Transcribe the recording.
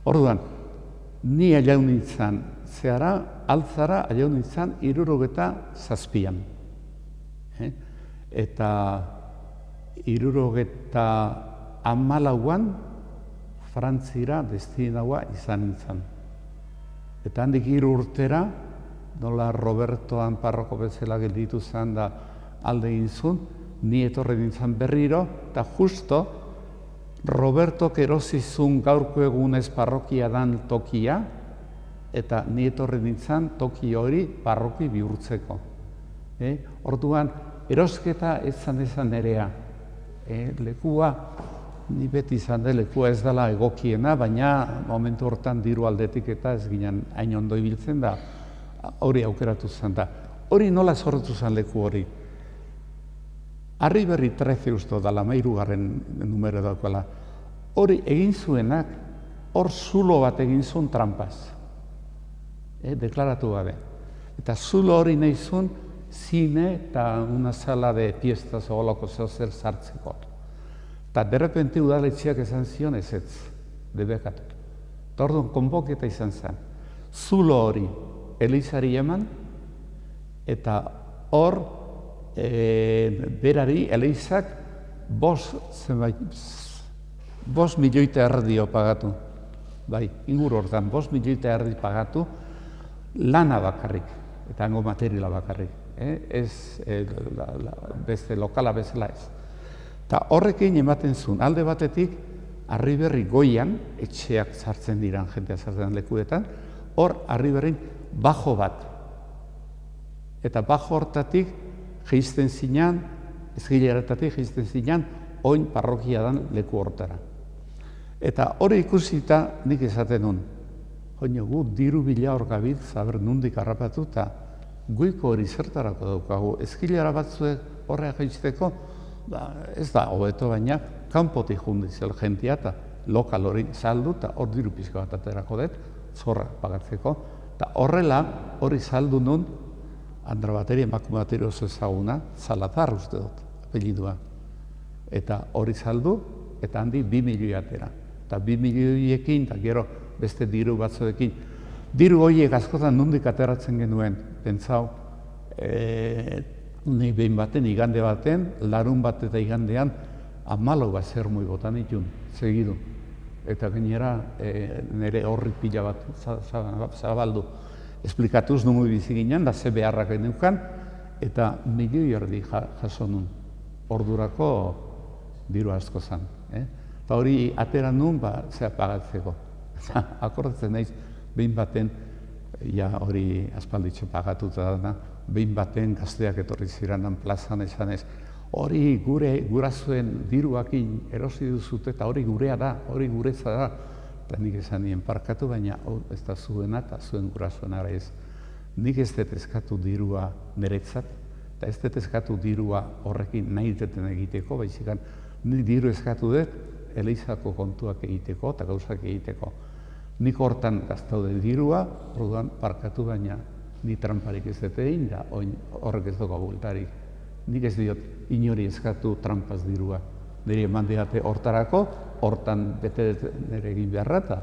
Orduan, ni aileun nintzen zehara, altzara aileun nintzen 77an. Eta 74an Frantzira destinaua izan nintzen. Eta handik 3 urtera, nola Robertoan parroko bezala gelditu zen da alde egin zuen, ni etorri nintzen berriro, eta justo Robertok erosi zuen gaurko egunez parrokia dan tokia, eta ni etorri nintzen toki hori parroki bihurtzeko. Orduan, erosketa ez zan nerea. Lekua, ni beti izan da, lekua ez dela egokiena, baina momentu hortan diru aldetik eta ez ginen hain ondo ibiltzen da, hori aukeratu zen da. Hori nola sortu zen leku hori? Arriberri 13 usto da, 13. numero daukala. Hori egin zuenak, hor zulo bat egin zuen trampaz. Deklaratu gabe. Eta zulo hori nahi zuen, zine eta una sala de fiestas o holako zer sartzeko. Eta derrepente udaletxeak esan zion ezetz, debekatu. Eta orduan, konboketa izan zen. Zulo hori elizari eman, eta hor berari elizak 5 milioita erdio pagatu. Bai, inguru hortan, 5 milioita erdi pagatu lana bakarrik, eta hango materiala bakarrik. Ez beste lokala bezala ez. Eta horrekin ematen zuen, alde batetik, Arriberri goian, etxeak sartzen diran, jentea sartzen lekuetan, hor Arriberrin bajo bat. Eta bajo hortatik jeizten zinan, ezgileratatik jeizten zinan, oin parrokia dan leku hortara. Eta hori ikusita nik esaten nun, joino gu diru bila hor gabiz, zaber nundik harrapatu, eta goiko hori zertarako daukagu, ezgilera batzuek horreak jeizteko, ez da hobeto baina, kanpotik jundizel jentia eta lokal hori saldu eta hor diru pizka bat aterako dut, zorra pagatzeko. Eta horrela, hori saldu nun, Andra bateri, emakume bateri oso ezaguna, Salazar uste dut, apellidua. Eta hori saldu, eta handi 2 milioi atera. Eta 2 milioiekin, eta gero beste diru batzuekin. Diru horiek askotan nondik ateratzen genuen, pentsau, ni behin baten, igande baten, larun bat eta igandean, 14 bat zermoi botan itun, segidu. Eta gainera nire horri pila bat zabaldu. Esplikatuz numu bizi ginen, da ze beharrak geneukan, eta 1,5 milioi jaso nun. Ordurako diru asko zen. Eta hori atera nun, zea pagatzeko. Akordatzen naiz, behin baten, ja hori aspalditxo pagatuta dana, behin baten gazteak etorri ziranan plazan esanez, hori gurasoen diruakin erosi duzute eta hori gurea da, hori guretza da. Eta nik esan nien parkatu, baina ez da zuena eta zuen gurasoen ara ez. Nik ez dut eskatu dirua niretzat, eta ez dut eskatu dirua horrekin nahi duten egiteko, baizikan nik diru eskatu dut Elizako kontuak egiteko eta gauzak egiteko. Nik hortan gaztaude dirua, orduan parkatu baina ni tramparik ez dut egin da, horrek ez dugu bultarik. Nik ez diot inori eskatu trampaz dirua. Nire eman didate hortarako, hortan bete nire egin beharra eta